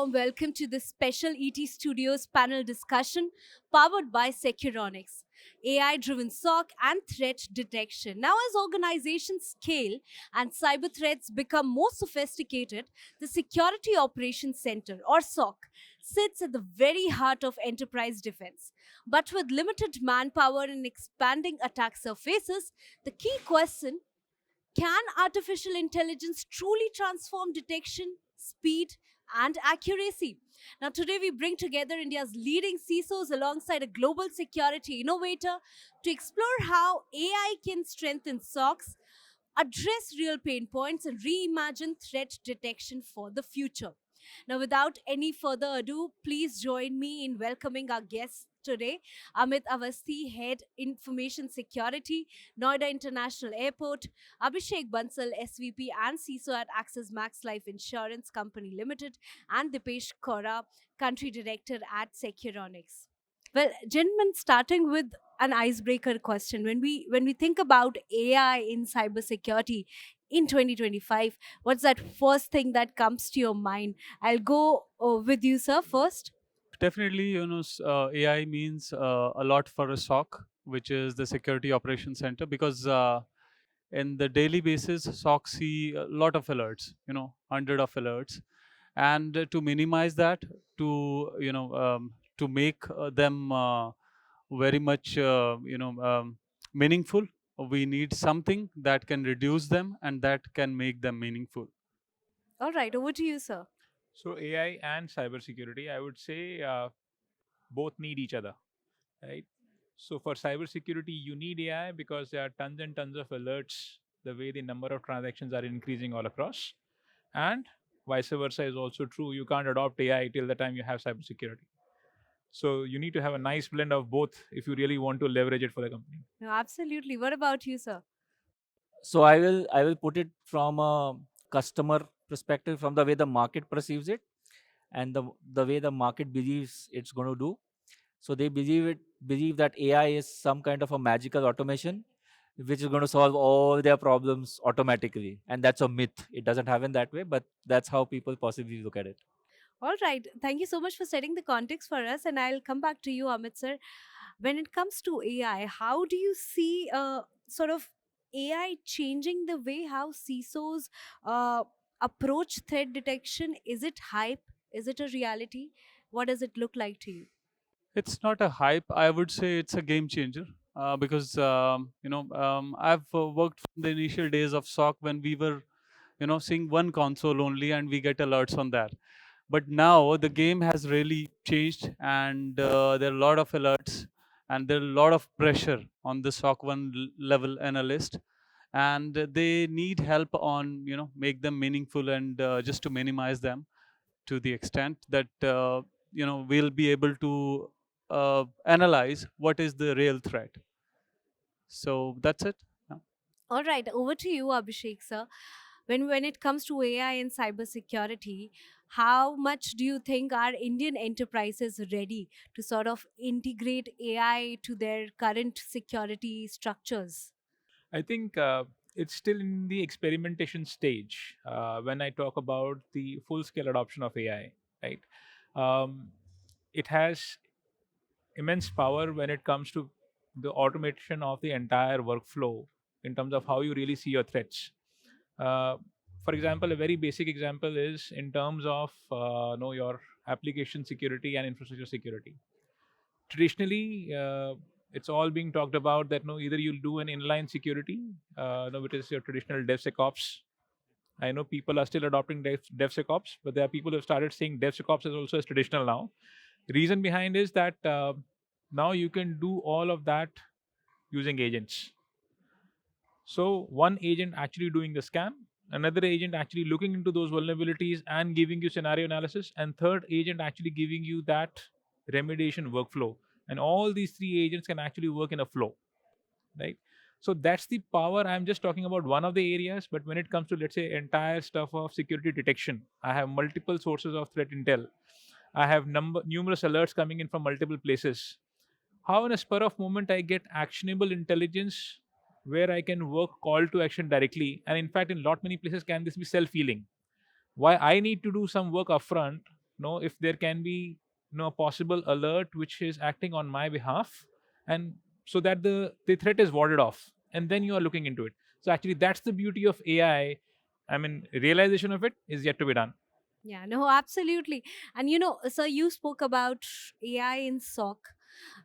warm welcome to this special ET Studios panel discussion powered by Securonix, AI driven SOC and threat detection. Now, as organizations scale and cyber threats become more sophisticated, the Security Operations Center, or SOC, sits at the very heart of enterprise defense. But with limited manpower and expanding attack surfaces, the key question: can artificial intelligence truly transform detection, speed, and accuracy? Now, today we bring together India's leading CISOs alongside a global security innovator to explore how AI can strengthen SOCs, address real pain points, and reimagine threat detection for the future. Now, without any further ado, please join me in welcoming our guests today. Amit Avasthi, Head Information Security, Noida International Airport; Abhishek Bansal, SVP and CISO at Axis Max Life Insurance Company Limited; and Dipesh Khora, Country Director at Securonix. Well, gentlemen, starting with an icebreaker question. When we think about AI in cybersecurity in 2025, what's that first thing that comes to your mind? I'll go with you, sir, first. Definitely, AI means a lot for a SOC, which is the Security Operations Center, because in the daily basis, SOC see a lot of alerts, hundred of alerts, and to minimize that, to make them very much, meaningful, we need something that can reduce them and that can make them meaningful. All right, over to you, sir. So AI and cybersecurity, I would say both need each other, right? So for cybersecurity, you need AI because there are tons and tons of alerts. The way the number of transactions are increasing all across, and vice versa is also true. You can't adopt AI till the time you have cybersecurity. So you need to have a nice blend of both if you really want to leverage it for the company. No, absolutely. What about you, sir? So I will put it from a customer perspective, from the way the market perceives it, and the way the market believes it's going to do. So they believe that AI is some kind of a magical automation which is going to solve all their problems automatically, and that's a myth. It doesn't happen that way, but that's how people possibly look at it. All right. Thank you so much for setting the context for us. And I'll come back to you, Amit, sir. When it comes to AI, how do you see sort of AI changing the way how CISOs approach threat detection? Is it hype? Is it a reality? What does it look like to you? It's not a hype. I would say it's a game changer because I've worked from the initial days of SOC when we were seeing one console only and we get alerts on that. But now the game has really changed, and there are a lot of alerts and there are a lot of pressure on the SOC one level analyst, and they need help on make them meaningful and just to minimize them to the extent that we'll be able to analyze what is the real threat. So that's it. Yeah. All right, over to you, Abhishek, sir. When it comes to AI and cybersecurity, how much do you think are Indian enterprises ready to sort of integrate AI to their current security structures? I think it's still in the experimentation stage when I talk about the full scale adoption of AI, right? Um, it has immense power when it comes to the automation of the entire workflow in terms of how you really see your threats. Uh, for example, a very basic example is in terms of your application security and infrastructure security. Traditionally, it's all being talked about that either you'll do an inline security, which is your traditional DevSecOps. I know people are still adopting DevSecOps, but there are people who have started saying DevSecOps is also as traditional now. The reason behind is that now you can do all of that using agents. So one agent actually doing the scan, another agent actually looking into those vulnerabilities and giving you scenario analysis, and third agent actually giving you that remediation workflow. And all these three agents can actually work in a flow, right? So that's the power. I'm just talking about one of the areas, but when it comes to, let's say, entire stuff of security detection, I have multiple sources of threat intel. I have numerous alerts coming in from multiple places. How in a spur of moment I get actionable intelligence where I can work call to action directly, and in fact in lot many places can this be self-healing. Why I need to do some work upfront, know, if there can be, a possible alert which is acting on my behalf, and so that the threat is warded off, and then you are looking into it. So actually, that's the beauty of AI. I mean, realization of it is yet to be done. Yeah, no, absolutely. And sir, you spoke about AI in SOC.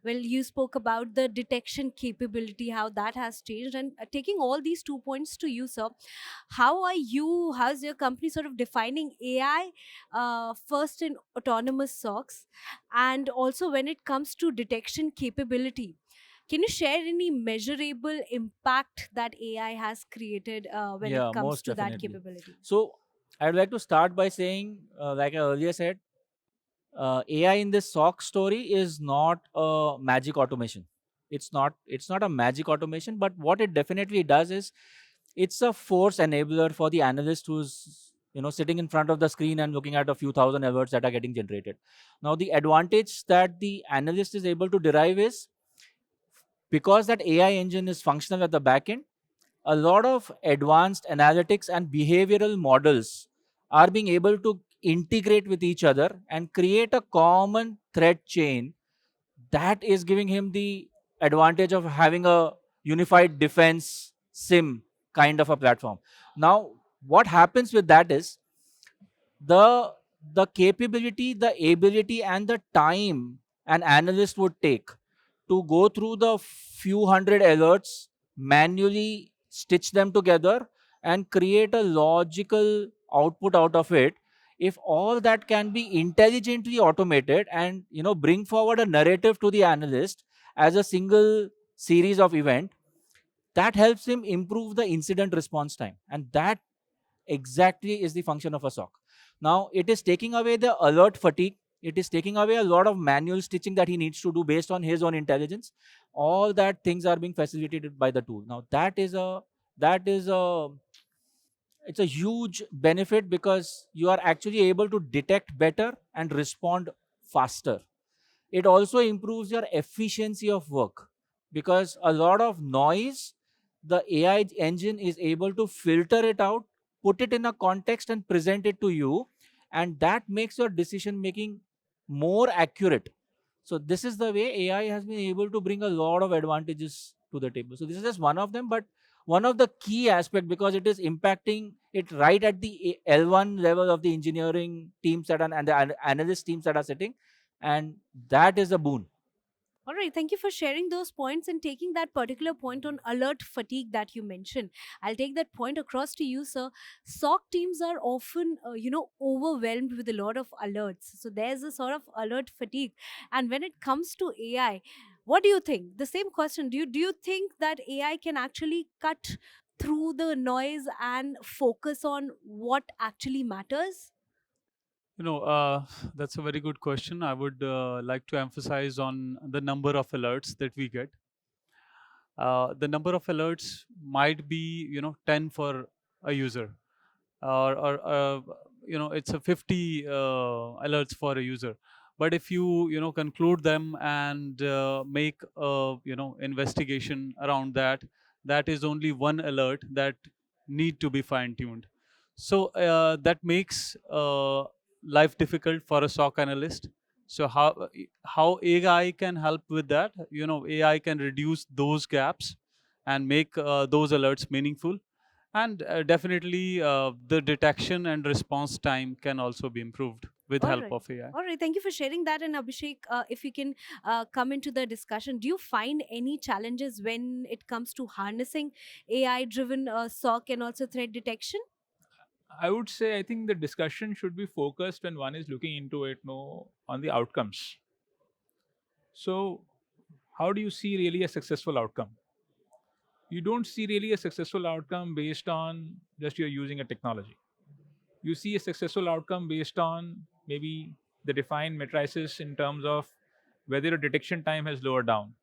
Well, you spoke about the detection capability, how that has changed. And taking all these 2 points to you, sir, how's your company sort of defining AI first in autonomous SOCs? And also when it comes to detection capability, can you share any measurable impact that AI has created when it Yeah, comes most to that definitely. capability? So I'd like to start by saying, like I earlier said, AI in this SOC story is not a magic automation. It's not a magic automation, but what it definitely does is it's a force enabler for the analyst who's sitting in front of the screen and looking at a few thousand alerts that are getting generated. Now the advantage that the analyst is able to derive is, because that AI engine is functional at the back end, a lot of advanced analytics and behavioral models are being able to integrate with each other and create a common thread chain that is giving him the advantage of having a unified defense sim kind of a platform. Now what happens with that is, the capability, the ability, and the time an analyst would take to go through the few hundred alerts, manually stitch them together, and create a logical output out of it. If all that can be intelligently automated and bring forward a narrative to the analyst as a single series of event, that helps him improve the incident response time, and that exactly is the function of a SOC. Now, it is taking away the alert fatigue. It is taking away a lot of manual stitching that he needs to do based on his own intelligence. All that things are being facilitated by the tool. Now, that is a it's a huge benefit, because you are actually able to detect better and respond faster. It also improves your efficiency of work, because a lot of noise, the AI engine is able to filter it out, put it in a context, and present it to you, and that makes your decision making more accurate. So this is the way AI has been able to bring a lot of advantages to the table. So this is just one of them, but one of the key aspect, because it is impacting it right at the L1 level of the engineering teams that are, and the analyst teams that are sitting, and that is a boon. All right, thank you for sharing those points and taking that particular point on alert fatigue that you mentioned. I'll take that point across to you, sir. SOC teams are often, overwhelmed with a lot of alerts. So there's a sort of alert fatigue. And when it comes to AI, what do you think? The same question. Do you think that AI can actually cut through the noise and focus on what actually matters? You know, that's a very good question. I would like to emphasize on the number of alerts that we get. The number of alerts might be, 10 for a user, or it's a 50 alerts for a user. But if you, conclude them and make a, investigation around that, that is only one alert that need to be fine tuned. So that makes life difficult for a SOC analyst. So how AI can help with that? AI can reduce those gaps and make those alerts meaningful, and definitely the detection and response time can also be improved with All help right. of AI. All right. Thank you for sharing that. And Abhishek, if you can come into the discussion, do you find any challenges when it comes to harnessing AI driven SOC and also threat detection? I would say I think the discussion should be focused when one is looking into it, no, on the outcomes. So, how do you see really a successful outcome? You don't see really a successful outcome based on just you're using a technology. You see a successful outcome based on maybe the defined matrices in terms of whether your detection time has lowered down.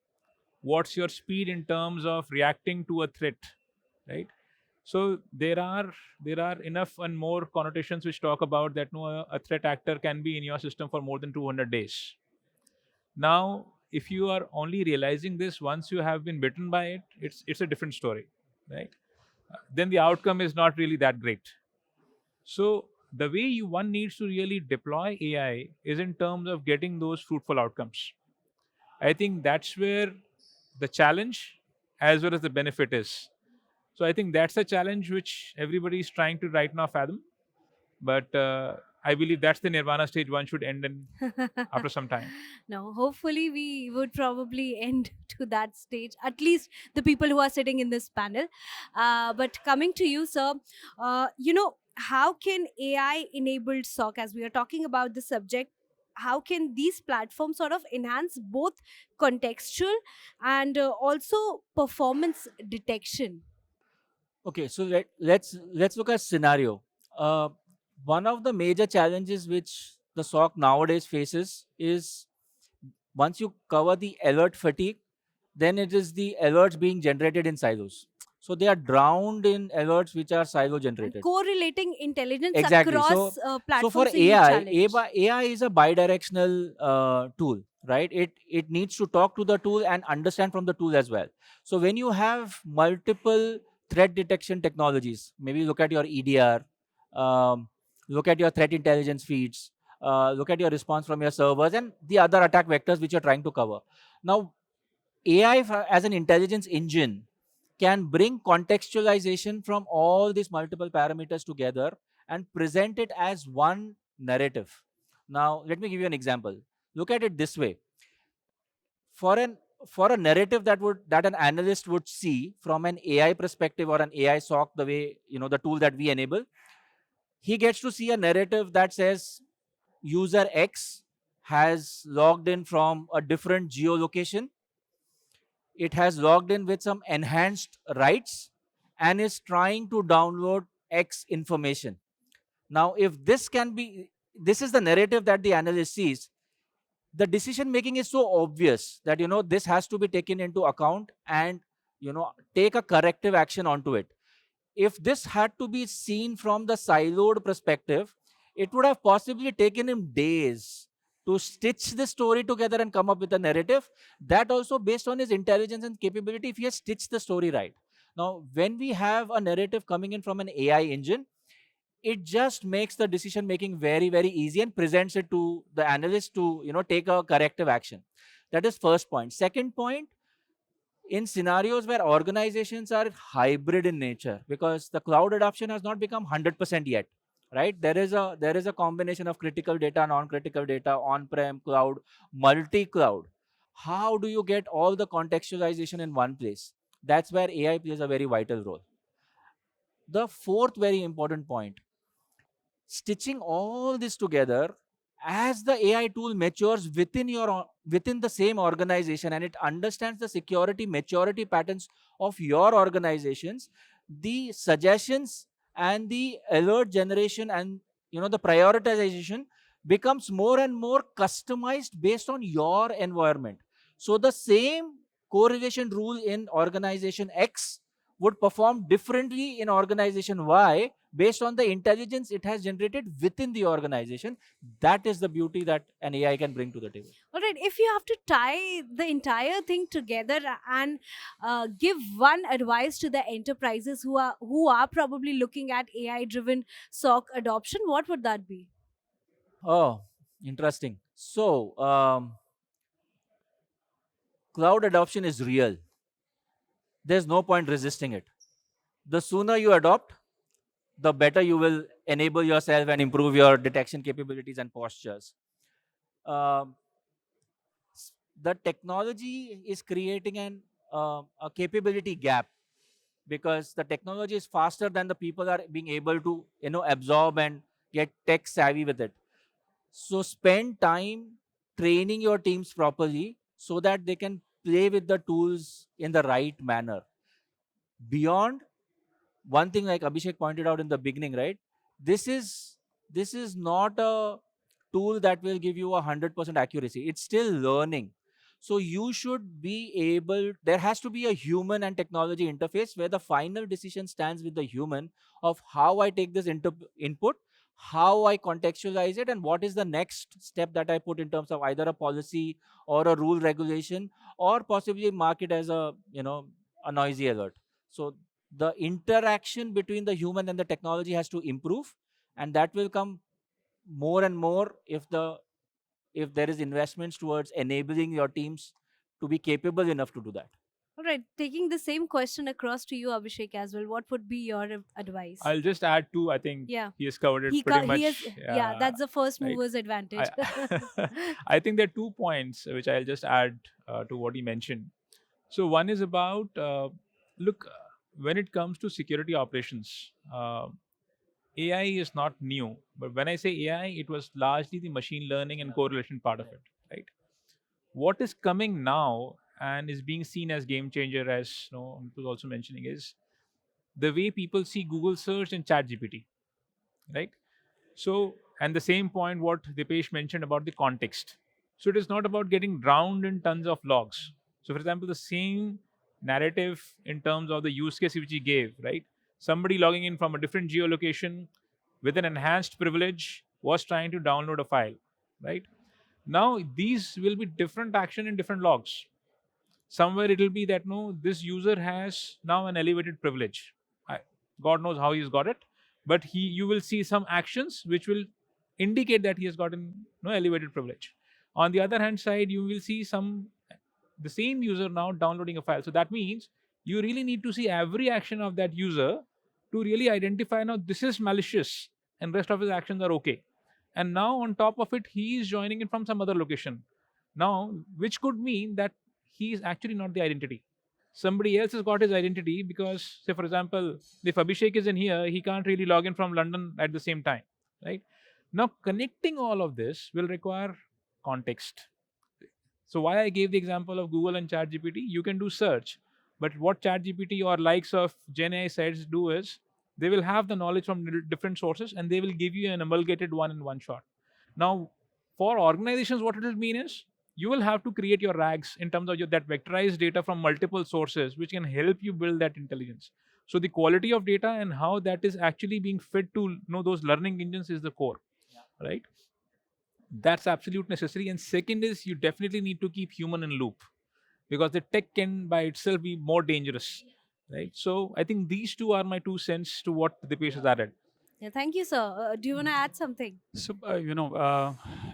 What's your speed in terms of reacting to a threat, right? So there are enough and more connotations which talk about that no, a threat actor can be in your system for more than 200 days. Now, if you are only realizing this once you have been bitten by it, it's a different story, right? Then the outcome is not really that great. So the way one needs to really deploy AI is in terms of getting those fruitful outcomes. I think that's where the challenge as well as the benefit is. So I think that's a challenge which everybody is trying to right now fathom. But I believe that's the nirvana stage one should end in after some time. No, hopefully we would probably end to that stage, at least the people who are sitting in this panel. But coming to you, sir, how can AI enabled SOC, as we are talking about the subject, how can these platforms sort of enhance both contextual and also performance detection? Okay, so let's look at scenario. Uh, One of the major challenges which the SOC nowadays faces is once you cover the alert fatigue, then it is the alerts being generated in silos. So they are drowned in alerts which are silo And generated. correlating intelligence Exactly. across So for platforms a huge AI, challenge. AI is a bidirectional tool, right? It needs to talk to the tool and understand from the tool as well. So when you have multiple threat detection technologies, maybe look at your EDR, look at your threat intelligence feeds, look at your response from your servers and the other attack vectors which you're trying to cover. Now, AI as an intelligence engine can bring contextualization from all these multiple parameters together and present it as one narrative. Now, let me give you an example. Look at it this way. For an for a narrative that an analyst would see from an AI perspective or an AI SOC, the way the tool that we enable, he gets to see a narrative that says user X has logged in from a different geolocation. It has logged in with some enhanced rights and is trying to download X information. Now, if this is the narrative that the analyst sees, the decision making is so obvious that this has to be taken into account and take a corrective action onto it. If this had to be seen from the siloed perspective, it would have possibly taken him days to stitch the story together and come up with a narrative that also based on his intelligence and capability if he has stitched the story right. Now, when we have a narrative coming in from an AI engine, it just makes the decision making very, very easy and presents it to the analyst to take a corrective action. That is first point. Second point, in scenarios where organizations are hybrid in nature, because the cloud adoption has not become 100% yet, right? There is a combination of critical data, non-critical data, on-prem, cloud, multi-cloud. How do you get all the contextualization in one place? That's where AI plays a very vital role. The fourth very important point, stitching all this together, as the AI tool matures within the same organization and it understands the security maturity patterns of your organizations, the suggestions and the alert generation and the prioritization becomes more and more customized based on your environment. So the same correlation rule in organization X would perform differently in organization Y based on the intelligence it has generated within the organization. That is the beauty that an AI can bring to the table. All right, if you have to tie the entire thing together and give one advice to the enterprises who are probably looking at AI driven SOC adoption, what would that be? Oh, interesting. So, cloud adoption is real. There's no point resisting it. The sooner you adopt, the better you will enable yourself and improve your detection capabilities and postures. Um, the technology is creating a capability gap because the technology is faster than the people are being able to absorb and get tech savvy with it. So spend time training your teams properly so that they can play with the tools in the right manner. Beyond one thing, like Abhishek pointed out in the beginning, right? This is this is not a tool that will give you 100% accuracy. It's still learning. So you should be able. There has to be a human and technology interface where the final decision stands with the human of how I take this input, how I contextualize it, and what is the next step that I put in terms of either a policy or a rule regulation, or possibly mark it as a noisy alert. So the interaction between the human and the technology has to improve, and that will come more and more if there is investments towards enabling your teams to be capable enough to do that. All right, taking the same question across to you, Abhishek, as well. What would be your advice? I'll just add to, I think Yeah, he has covered it pretty he has. much. Yeah, that's the first Right. mover's advantage. I, I think there are 2 points which I'll just add to what he mentioned. So one is about look, when it comes to security operations, AI is not new. But when I say AI, it was largely the machine learning and correlation part of it, right? What is coming now and is being seen as game changer, as Amit was also mentioning, is the way people see Google search and Chat GPT, right? So, and the same point what Dipesh mentioned about the context. So it is not about getting drowned in tons of logs. So, for example, the same narrative in terms of the use case which he gave, right? Somebody logging in from a different geolocation with an enhanced privilege was trying to download a file, right? Now these will be different action in different logs. Somewhere it will be that no, this user has now an elevated privilege. I, God knows how he's got it, but you will see some actions which will indicate that he has gotten no elevated privilege. On the other hand side, you will see the same user now downloading a file. So that means you really need to see every action of that user to really identify now this is malicious and rest of his actions are okay. And now on top of it, he is joining it from some other location. Now, which could mean that he is actually not the identity. Somebody else has got his identity because, say, for example, if Abhishek is in here, he can't really log in from London at the same time, right? Now, connecting all of this will require context. So, why I gave the example of Google and ChatGPT, you can do search, but what ChatGPT or likes of GenAI sites do is they will have the knowledge from different sources and they will give you an amalgamated one in one shot. Now, for organizations, what it will mean is you will have to create your RAGs in terms of that vectorized data from multiple sources, which can help you build that intelligence. So the quality of data and how that is actually being fed to those learning engines is the core, right? That's absolute necessary. And second is you definitely need to keep human in loop because the tech can by itself be more dangerous, right? So I think these two are my 2 cents to what Dipesh has added. Yeah, thank you, sir. Do you want to add something? So,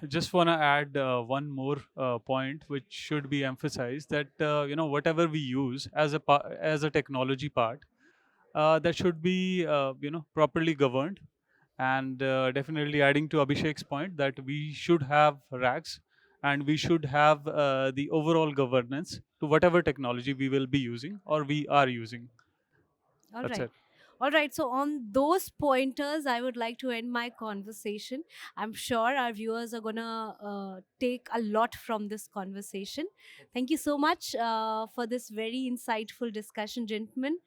just want to add one more point which should be emphasized that, whatever we use as as a technology part, that should be, properly governed. And definitely adding to Abhishek's point that we should have racks and we should have the overall governance to whatever technology we will be using or we are using. All That's right. it. All right. So, on those pointers, I would like to end my conversation. I'm sure our viewers are going to take a lot from this conversation. Thank you so much for this very insightful discussion, gentlemen.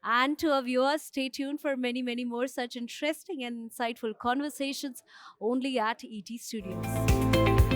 And to our viewers, stay tuned for many, many more such interesting and insightful conversations only at ET Studios.